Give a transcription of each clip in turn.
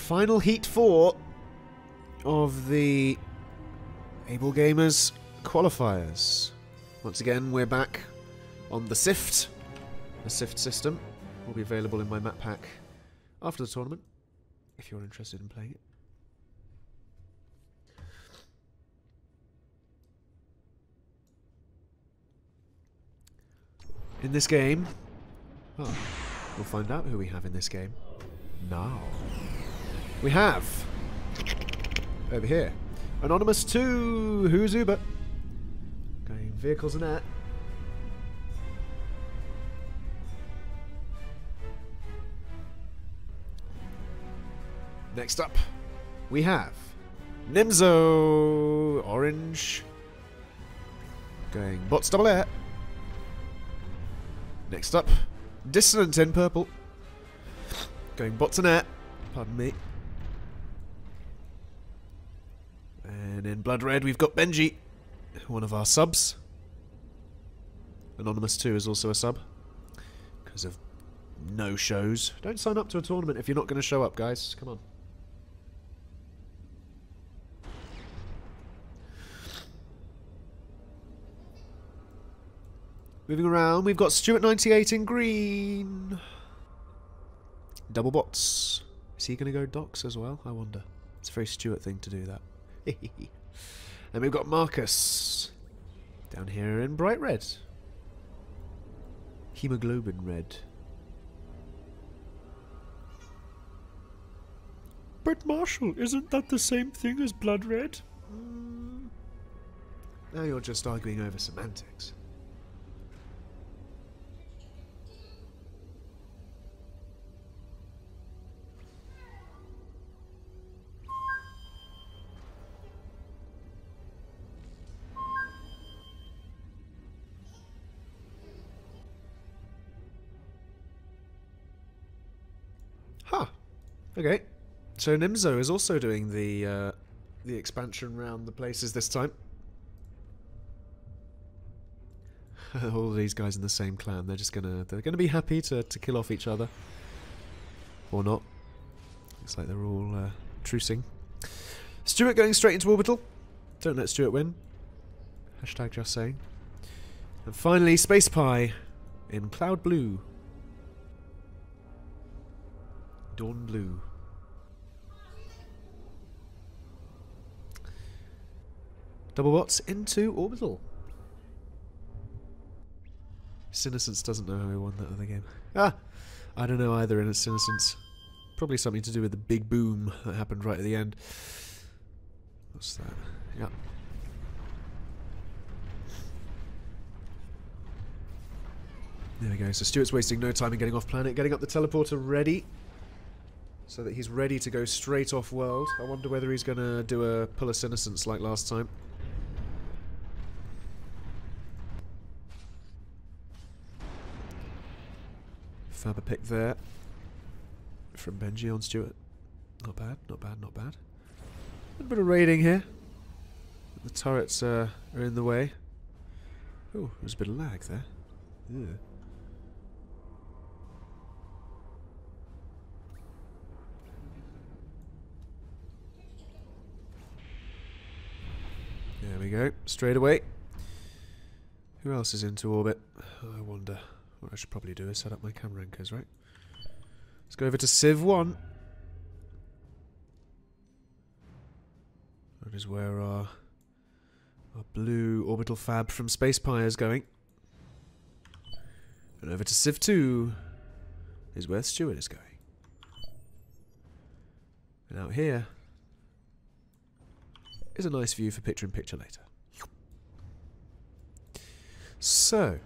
Final Heat 4 of the Ablegamers qualifiers. Once again, we're back on the Sift. The Sift system will be available in my map pack after the tournament, if you're interested in playing it. In this game, we'll find out who we have in this game now. We have, over here, Anonymous 2, who's Uber? Going vehicles and air. Next up, we have Nimzo, orange. Going bots double air. Next up, Dissonant in purple. Going bots and air. Pardon me. And in blood red, we've got Benji, one of our subs. Anonymous 2 is also a sub because of no shows. Don't sign up to a tournament if you're not going to show up, guys. Come on. Moving around, we've got Stuart98 in green. Double bots. Is he going to go docs as well? I wonder. It's a very Stuart thing to do that. And we've got Marcus down here in bright red. Hemoglobin red. But Marshall, isn't that the same thing as blood red? Now you're just arguing over semantics. Okay, so Nimzo is also doing the expansion round the places this time. All of these guys in the same clan, they're gonna be happy to kill off each other, or not. Looks like they're all trucing. Stuart going straight into Orbital. Don't let Stuart win. Hashtag just saying. And finally, Space Pie in Cloud Blue. Dawn Blue. Double bots into Orbital. Sinessence doesn't know how he won that other game. I don't know either in Sinessence. Probably something to do with the big boom that happened right at the end. What's that? Yeah. There we go. So Stuart's wasting no time in getting off planet, getting up the teleporter ready. So that he's ready to go straight off world. I wonder whether he's going to pull a Sinessence like last time. Fab a pick there. From Benji on Stuart. Not bad, not bad, not bad. A little bit of raiding here. The turrets are in the way. Oh, there's a bit of lag there. Ew. There we go, straight away. Who else is into orbit? I wonder. What I should probably do is set up my camera anchors, right? Let's go over to Civ 1. That is where our blue orbital fab from Space Pie is going. And over to Civ 2 is where Stuart is going. And out here is a nice view for picture-in-picture later. So,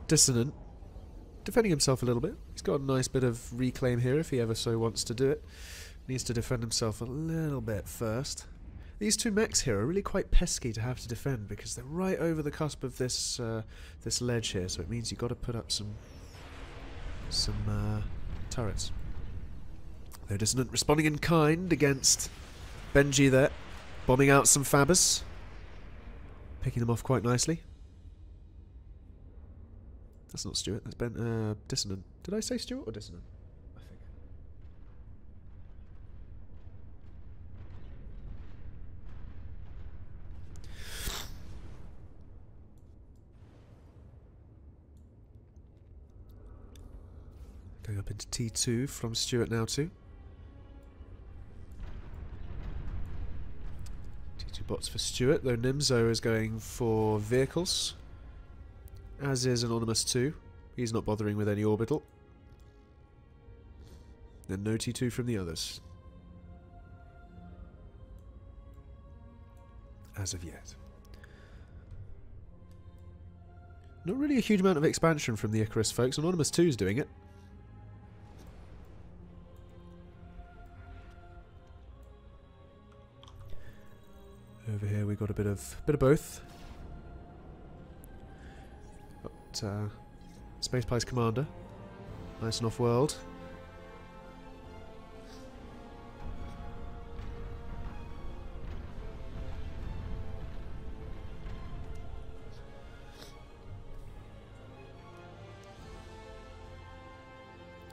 Dissonant, defending himself a little bit. He's got a nice bit of reclaim here if he ever so wants to do it. Needs to defend himself a little bit first. These two mechs here are really quite pesky to have to defend because they're right over the cusp of this this ledge here, so it means you've got to put up some turrets. Though Dissonant responding in kind against Benji there, bombing out some fabbers, picking them off quite nicely. That's not Stuart, that's Dissonant. Did I say Stuart or Dissonant? I think. Going up into T2 from Stuart now too. T2 bots for Stuart, though Nimzo is going for vehicles. As is Anonymous 2. He's not bothering with any orbital. Then no T2 from the others. As of yet. Not really a huge amount of expansion from the Icarus folks. Anonymous 2 is doing it. Over here we got a bit of both. Got Space Pie's commander, nice and off-world.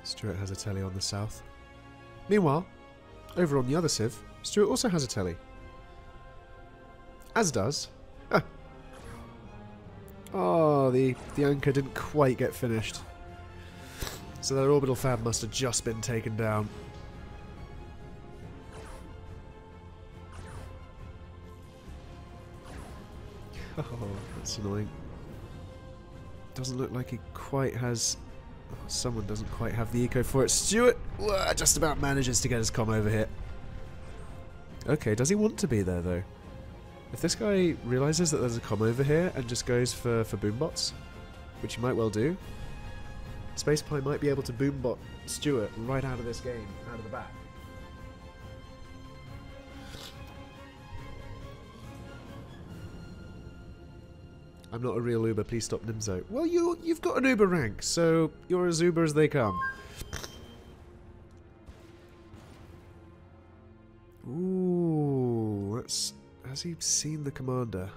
Stuart has a telly on the south. Meanwhile, over on the other Civ, Stuart also has a telly. As does... Ah. Oh, the anchor didn't quite get finished. So their orbital fab must have just been taken down. Oh, that's annoying. Doesn't look like he quite has... Oh, someone doesn't quite have the eco for it. Stuart just about manages to get his comm over here. Okay, does he want to be there though? If this guy realises that there's a comm over here and just goes for boombots, which he might well do, Space Pie might be able to boombot Stuart right out of this game, out of the back. I'm not a real Uber, please stop Nimzo. Well, you've got an Uber rank, so you're as Uber as they come. Ooh, that's... Has he seen the commander?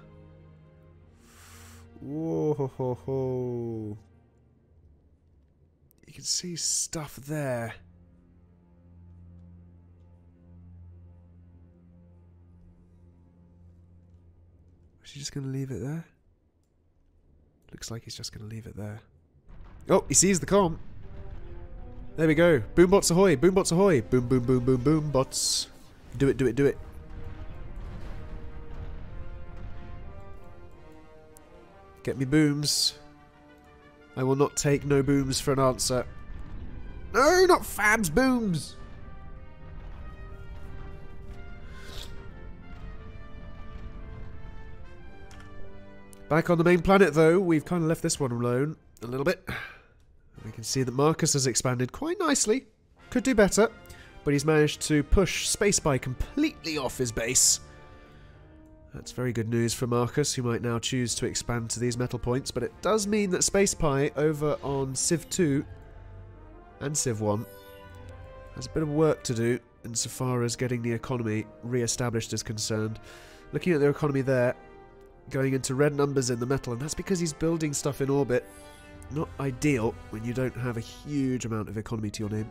Whoa ho ho ho. You can see stuff there. Is he just going to leave it there? Looks like he's just going to leave it there. Oh, he sees the comm. There we go. Boombots ahoy, boombots ahoy. Boom, boom, boom, boom, boom, bots. Do it, do it, do it. Get me booms. I will not take no booms for an answer. No, not fabs, booms! Back on the main planet though, we've kind of left this one alone a little bit. We can see that Marcus has expanded quite nicely. Could do better, but he's managed to push Space Pie completely off his base. That's very good news for Marcus, who might now choose to expand to these metal points, but it does mean that Space Pie over on Civ 2 and Civ 1 has a bit of work to do insofar as getting the economy re-established is concerned. Looking at their economy there, going into red numbers in the metal, and that's because he's building stuff in orbit. Not ideal when you don't have a huge amount of economy to your name.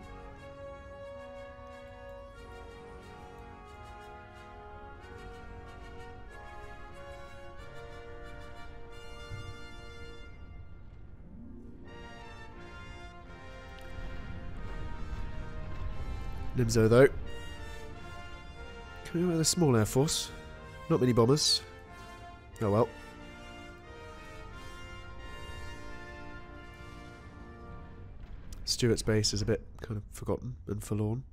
Nimzo though, coming with a small air force, not many bombers. Oh well. Stuart's base is a bit kind of forgotten and forlorn.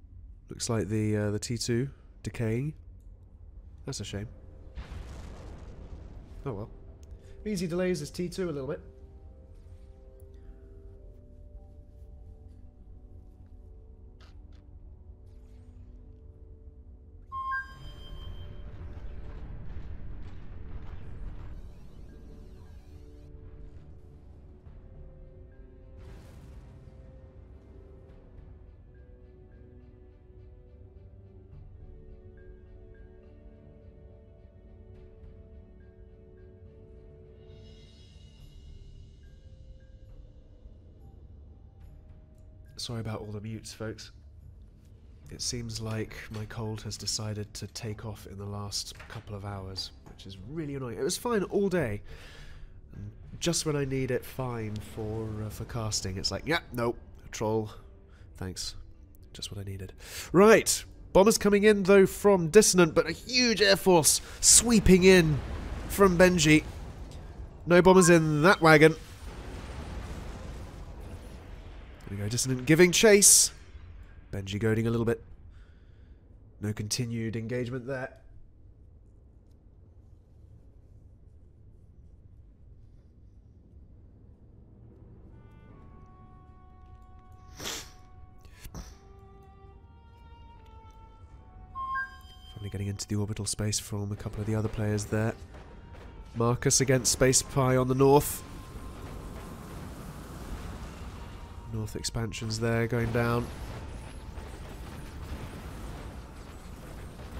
Looks like the T2 decaying. That's a shame. Oh well. Means he delays his T2 a little bit. Sorry about all the mutes, folks. It seems like my cold has decided to take off in the last couple of hours, which is really annoying. It was fine all day, and just when I need it fine for casting, it's like, yeah, nope, troll, Thanks. Just what I needed. Right. Bombers coming in, though, from Dissonant, but a huge air force sweeping in from Benji. No bombers in that wagon. There we go, Dissonant giving chase. Benji goading a little bit. No continued engagement there. Finally getting into the orbital space from a couple of the other players there. Marcus against Space Pie on the north. North expansions there going down.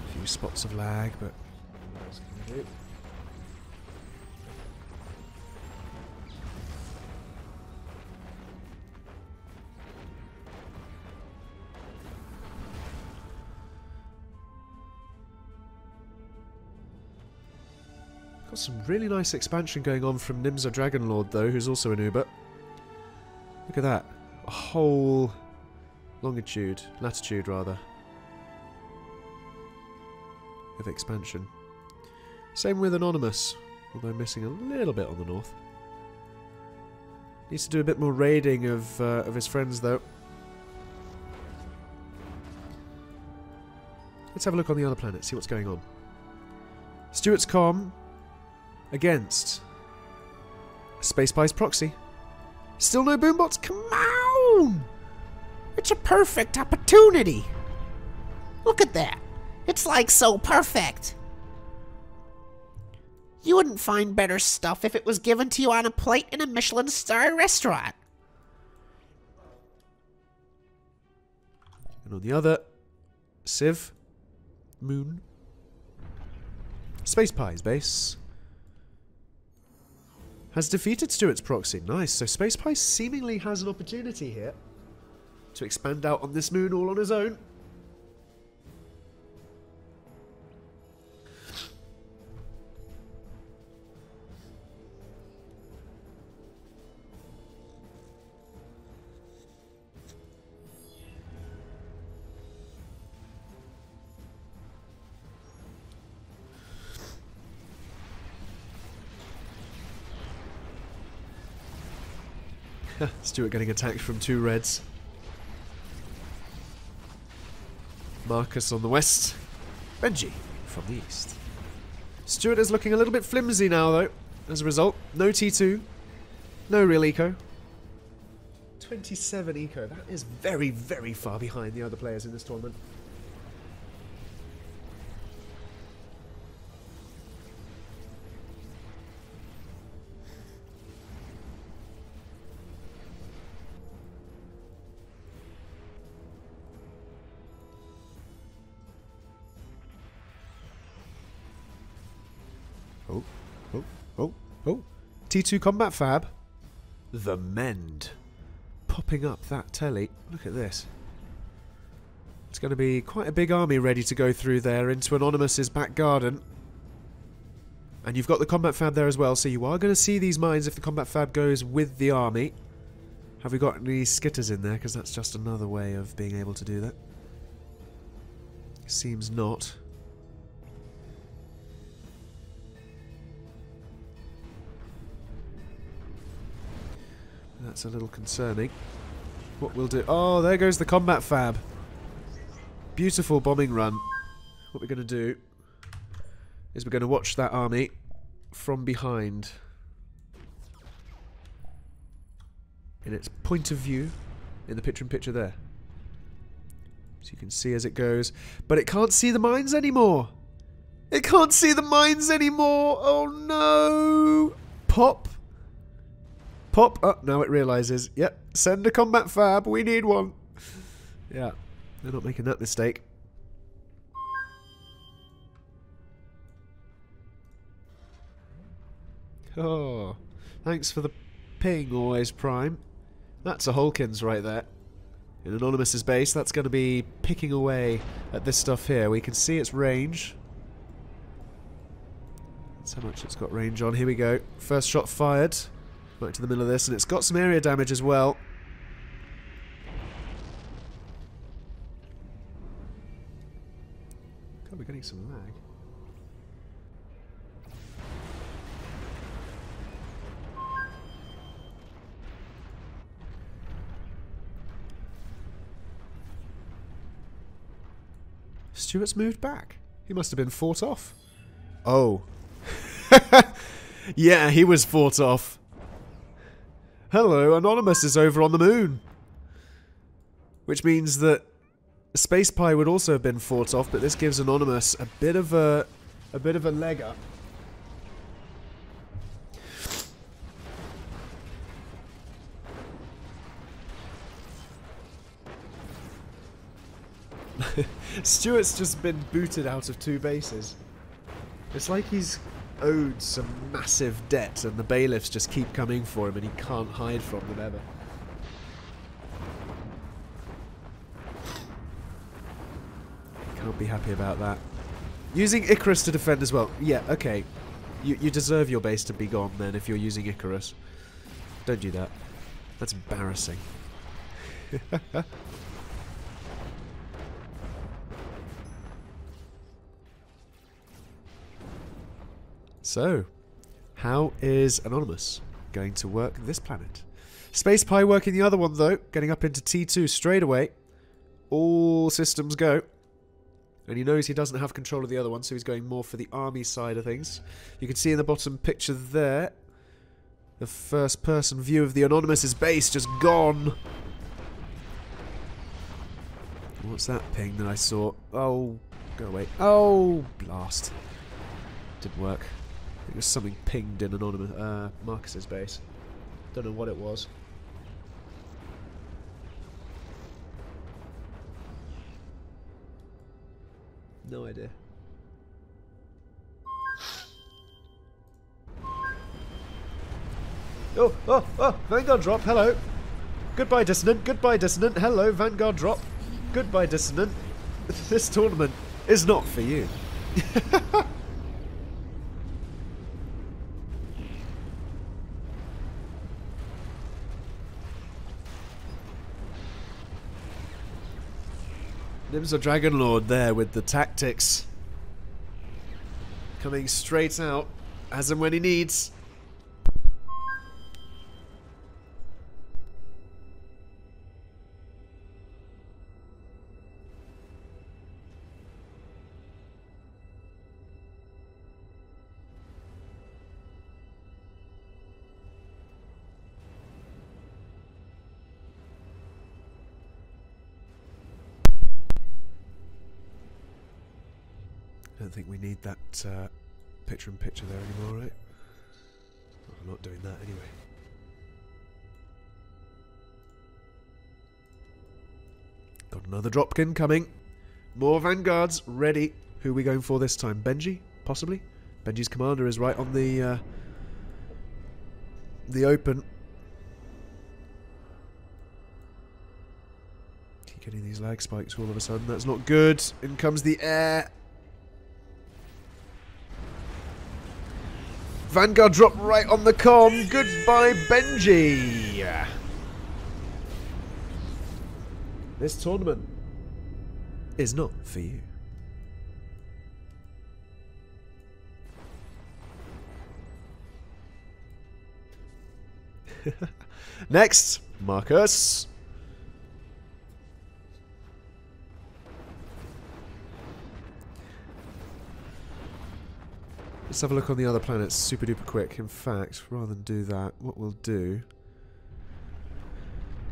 A few spots of lag, but what else can we do? Got some really nice expansion going on from Nimza Dragonlord, though, who's also an Uber. Look at that. A whole latitude rather, of expansion. Same with Anonymous, although missing a little bit on the north. Needs to do a bit more raiding of his friends, though. Let's have a look on the other planet, see what's going on. Stuart's comm against Space Pie's proxy. Still no boombots? Come on! It's a perfect opportunity. Look at that. It's like so perfect. You wouldn't find better stuff if it was given to you on a plate in a Michelin star restaurant. And on the other, Civ, Moon, Space Pie's base has defeated Stuart's proxy. Nice. So Space Pie seemingly has an opportunity here to expand out on this moon all on his own. Stuart getting attacked from 2 reds. Marcus on the west. Benji from the east. Stuart is looking a little bit flimsy now, though. As a result, no T2. No real eco. 27 eco. That is very, very far behind the other players in this tournament. Oh. T2 combat fab. The Mend. Popping up that telly. Look at this. It's going to be quite a big army ready to go through there into Anonymous's back garden. And you've got the combat fab there as well, so you are going to see these mines if the combat fab goes with the army. Have we got any skitters in there? Because that's just another way of being able to do that. Seems not. That's a little concerning. What we'll do... Oh, there goes the combat fab. Beautiful bombing run. What we're going to do is we're going to watch that army from behind. In its point of view. In the picture-in-picture there. So you can see as it goes. But it can't see the mines anymore. It can't see the mines anymore. Oh no. Pop. Pop. Oh, now it realises. Yep. Send a combat fab. We need one. Yeah. They're not making that mistake. Oh. Thanks for the ping, always Prime. That's a Holkins right there. In Anonymous's base, that's going to be picking away at this stuff here. We can see its range. That's how much it's got range on. Here we go. First shot fired. Right to the middle of this, and it's got some area damage as well. we're getting some lag. Stuart's moved back. He must have been fought off. Oh. Yeah, he was fought off. Hello, Anonymous is over on the moon. Which means that Space Pie would also have been fought off, but this gives Anonymous a bit of a leg up. Stuart's just been booted out of 2 bases. It's like he's owed some massive debt and the bailiffs just keep coming for him and he can't hide from them ever. Can't be happy about that. Using Icarus to defend as well. Yeah, okay. You deserve your base to be gone then if you're using Icarus. Don't do that. That's embarrassing. So, how is Anonymous going to work this planet? Space Pie working the other one though, getting up into T2 straight away. All systems go. And he knows he doesn't have control of the other one, so he's going more for the army side of things. You can see in the bottom picture there, the first person view of the Anonymous' base just gone. What's that ping that I saw? Oh, go away. Oh, blast. Didn't work. It was something pinged in Anonymous, Marcus's base. Don't know what it was. No idea. Oh, Vanguard drop, hello. Goodbye, Dissonant, goodbye, Dissonant. Hello, Vanguard drop. Goodbye, Dissonant. This tournament is not for you. There's a Dragon Lord there with the tactics. Coming straight out, as and when he needs. I don't think we need that picture-in-picture there anymore, right? Oh, I'm not doing that anyway. Got another Dropkin coming. More Vanguards ready. Who are we going for this time? Benji? Possibly? Benji's commander is right on the open. Keep getting these lag spikes all of a sudden. That's not good. In comes the air. Vanguard drop right on the comm. Goodbye, Benji. This tournament is not for you. Next, Marcus. Let's have a look on the other planets super duper quick. In fact, rather than do that, what we'll do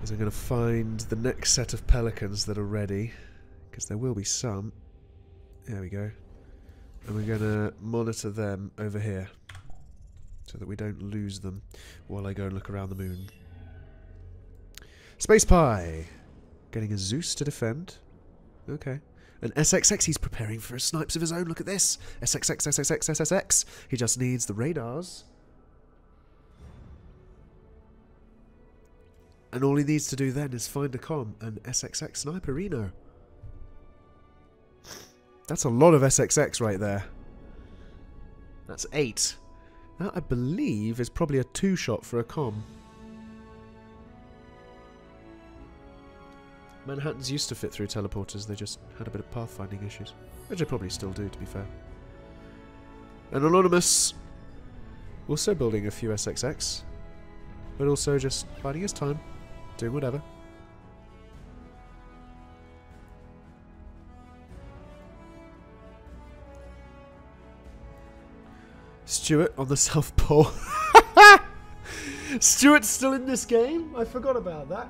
is I'm going to find the next set of Pelicans that are ready, because there will be some. There we go. And we're going to monitor them over here so that we don't lose them while I go and look around the moon. Space Pie getting a Zeus to defend. Okay. And SXX, he's preparing for snipes of his own. Look at this. SXX, SXX, SSX. He just needs the radars. And all he needs to do then is find a comm and SXX sniper Reno. That's a lot of SXX right there. That's 8. That, I believe, is probably a 2-shot for a comm. Manhattans used to fit through teleporters, they just had a bit of pathfinding issues. Which they probably still do, to be fair. And Anonymous, also building a few SXX, but also just biding his time, doing whatever. Stuart on the South Pole. Stuart's still in this game? I forgot about that.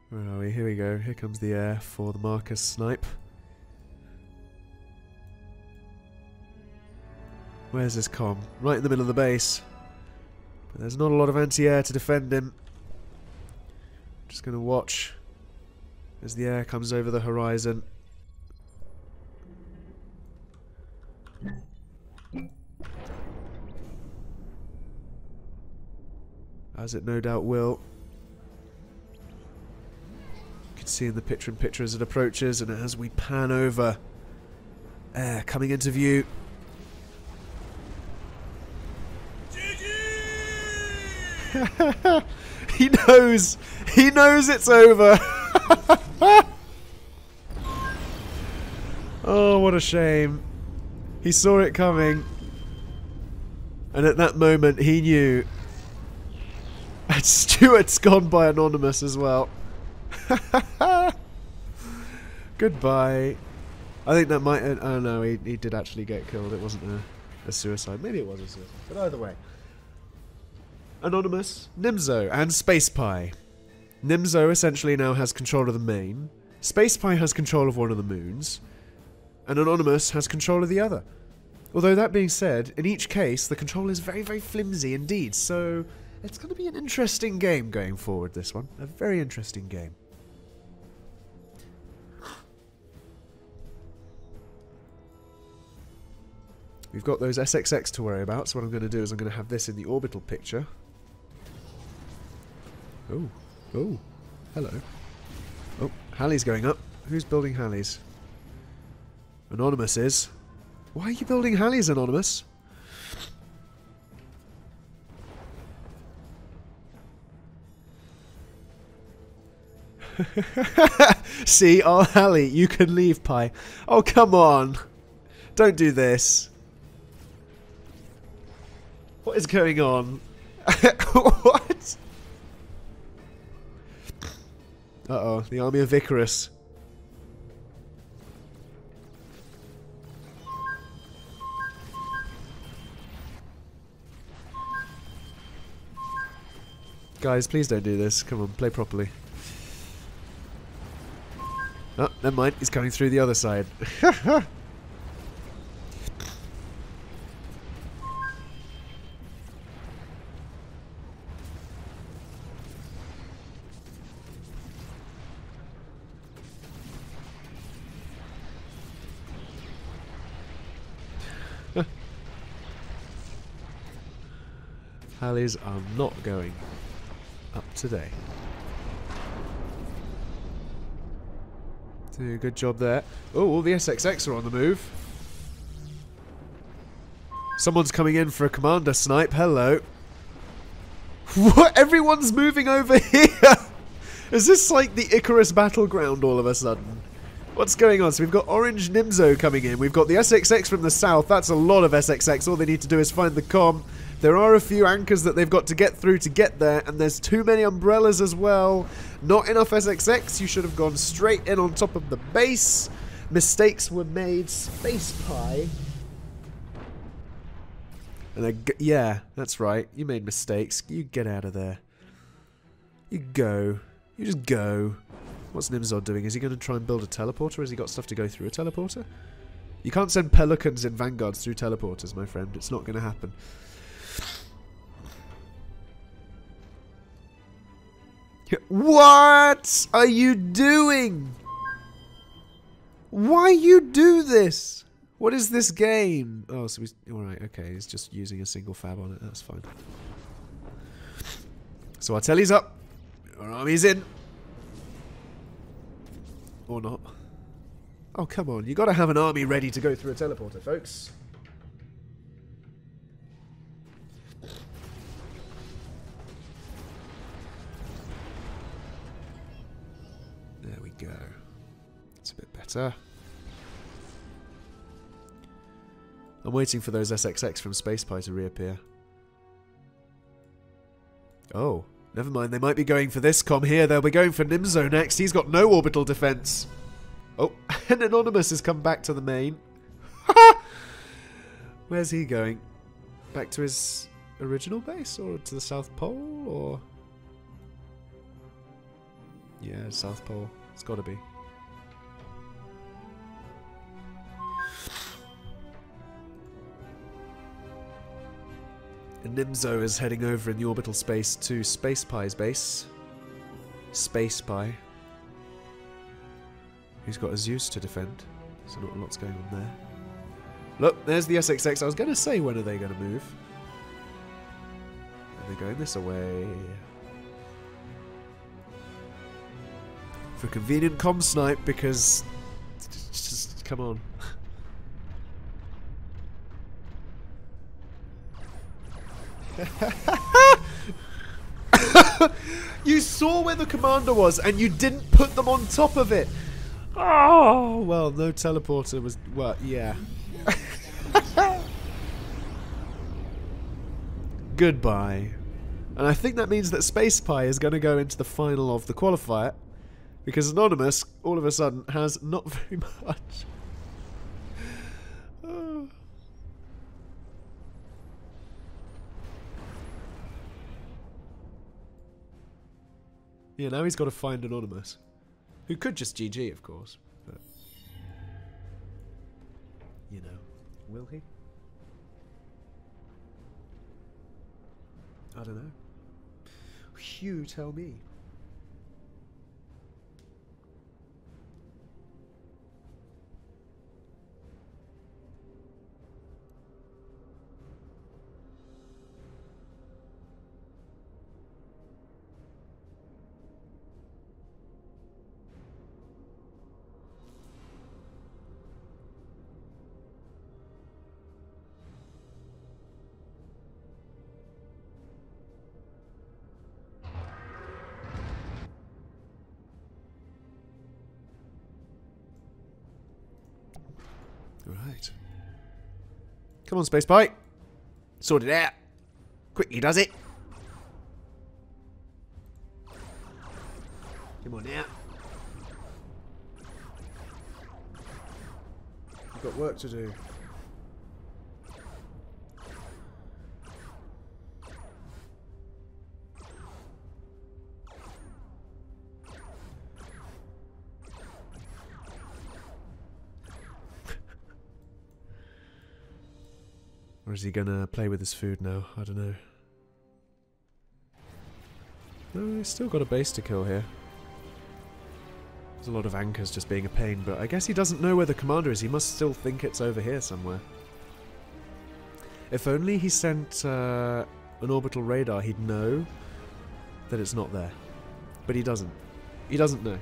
Where are we? Here we go. Here comes the air for the Marcus snipe. Where's his comm? Right in the middle of the base. But there's not a lot of anti-air to defend him. Just going to watch as the air comes over the horizon. As it no doubt will. You can see in the picture-in-picture as it approaches, and as we pan over, air coming into view. He knows it's over. Oh, what a shame. He saw it coming, and at that moment he knew. And Stuart's gone by Anonymous as well. Goodbye. I think that might... oh no, he did actually get killed. It wasn't a suicide. Maybe it was a suicide. But either way. Anonymous, Nimzo, and Space Pie. Nimzo essentially now has control of the main. Space Pie has control of one of the moons. And Anonymous has control of the other. Although that being said, in each case, the control is very, very flimsy indeed. So it's going to be an interesting game going forward, this one. A very interesting game. We've got those SXX to worry about, so what I'm going to do is I'm going to have this in the orbital picture. Oh, oh, hello. Oh, Halley's going up. Who's building Halley's? Anonymous is. Why are you building Halley's, Anonymous? See, oh Halley, you can leave, Pie. Oh, come on. Don't do this. What is going on? What? Uh-oh, the army of Icarus. Guys, please don't do this. Come on, play properly. Oh, never mind. He's coming through the other side. Halley's are not going up today. Do a good job there. Oh, all the SXX are on the move. Someone's coming in for a commander snipe. Hello. What? Everyone's moving over here. Is this like the Icarus battleground all of a sudden? What's going on? So we've got Orange Nimzo coming in. We've got the SXX from the south. That's a lot of SXX. All they need to do is find the comm. There are a few anchors that they've got to get through to get there, and there's too many umbrellas as well. Not enough SXX. You should have gone straight in on top of the base. Mistakes were made. Space Pie. And yeah, that's right. You made mistakes. You get out of there. You go. You just go. What's Nimzod doing? Is he going to try and build a teleporter? Has he got stuff to go through a teleporter? You can't send pelicans in vanguards through teleporters, my friend. It's not going to happen. What are you doing? Why you do this? What is this game? Oh, so he's... alright, okay. He's just using a single fab on it. That's fine. So Artelli's up. Our army's in. Or not. Oh, come on. You got to have an army ready to go through a teleporter, folks. There we go. It's a bit better. I'm waiting for those SXX from Space Pie to reappear. Oh, never mind. They might be going for this comm here. They'll be going for Nimzo next. He's got no orbital defense. Oh, and Anonymous has come back to the main. Where's he going? Back to his original base or to the South Pole or... Yeah, South Pole. It's got to be. And Nimzo is heading over in the orbital space to Space Pie's base. Space Pie. Who's got a Zeus to defend. So not a lot's going on there. Look, there's the SXX. I was going to say, when are they going to move? Are they going this away? For convenient comm snipe, because... Just come on. You saw where the commander was and you didn't put them on top of it. Oh, well, no teleporter was... Well, yeah. Goodbye. And I think that means that Space Pie is going to go into the final of the qualifier, because Anonymous, all of a sudden, has not very much. Oh. Yeah, now he's got to find Anonymous. Who could just GG, of course. But, you know, will he? I don't know. Hugh, tell me. Right. Come on, Space Pie. Sort it out. Quickly does it. Come on now. We've got work to do. Or is he gonna play with his food now? I don't know. No, he's still got a base to kill here. There's a lot of anchors just being a pain, but I guess he doesn't know where the commander is. He must still think it's over here somewhere. If only he sent an orbital radar, he'd know that it's not there. But he doesn't. He doesn't know.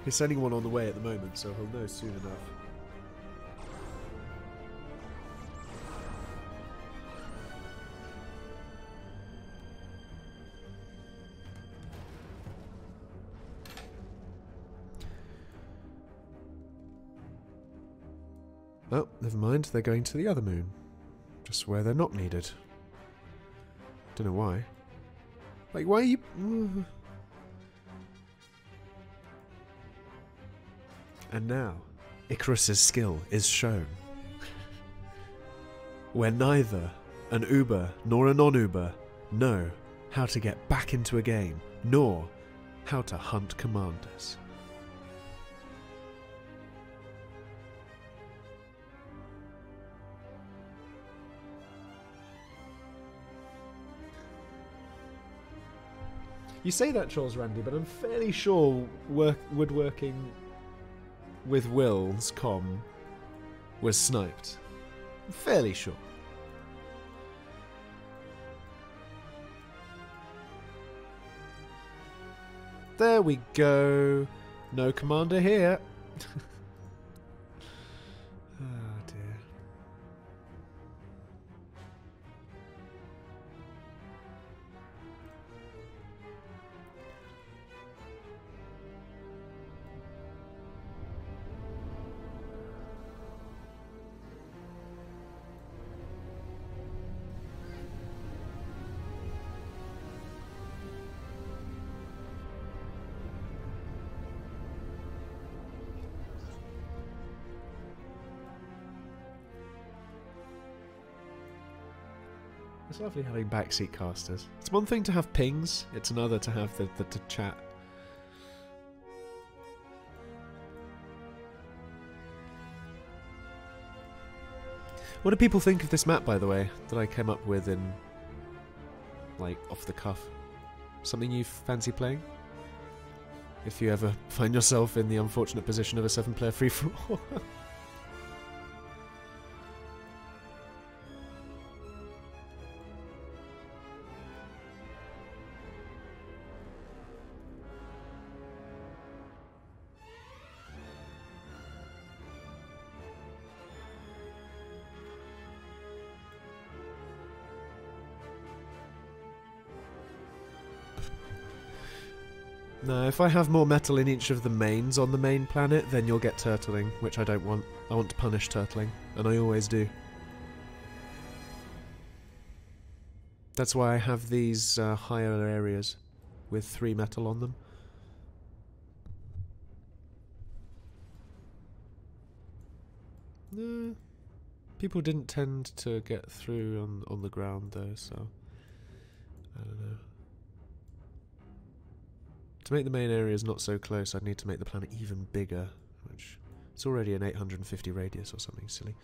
He's sending one on the way at the moment, so he'll know soon enough. Oh, never mind, they're going to the other moon. Just where they're not needed. Don't know why. Like, why are you... And now, Icarus's skill is shown. Where neither an Uber nor a non-Uber know how to get back into a game, nor how to hunt commanders. You say that, Charles Randy, but I'm fairly sure woodworking with Will's comm was sniped. I'm fairly sure. There we go. No commander here. Oh dear. It's lovely having backseat casters. It's one thing to have pings, it's another to have the chat. What do people think of this map, by the way, that I came up with in, like, off the cuff? Something you fancy playing? If you ever find yourself in the unfortunate position of a 7-player free-for-all. No, if I have more metal in each of the mains on the main planet, then you'll get turtling, which I don't want. I want to punish turtling, and I always do. That's why I have these higher areas with 3 metal on them. No, people didn't tend to get through on the ground though, so I don't know. To make the main areas not so close, I'd need to make the planet even bigger, which it's already an 850 radius or something silly.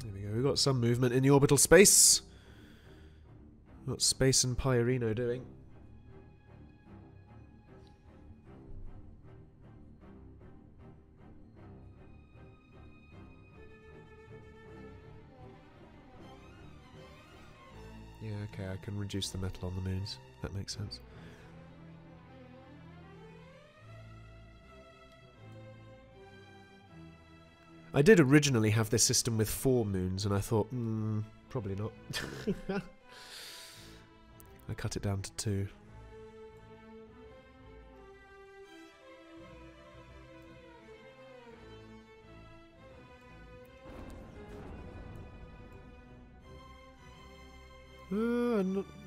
There we go, we've got some movement in the orbital space. What's Space and Pyarino doing? Yeah, okay, I can reduce the metal on the moons. That makes sense. I did originally have this system with 4 moons, and I thought, probably not. I cut it down to 2.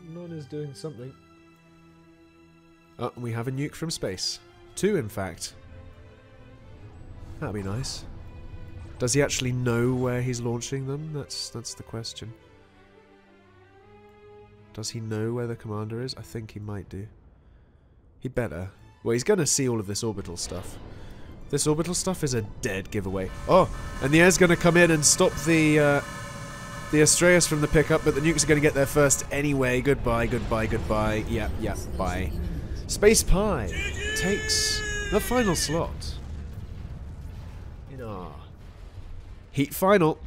None is doing something. Oh, we have a nuke from space. 2, in fact. That'd be nice. Does he actually know where he's launching them? That's the question. Does he know where the commander is? I think he might do. He better. Well, he's going to see all of this orbital stuff. This orbital stuff is a dead giveaway. Oh, and the air's going to come in and stop the Astraeus from the pickup, but the nukes are going to get there first anyway. Goodbye, goodbye, goodbye. Yep, bye. Space Pie takes the final slot in our heat final.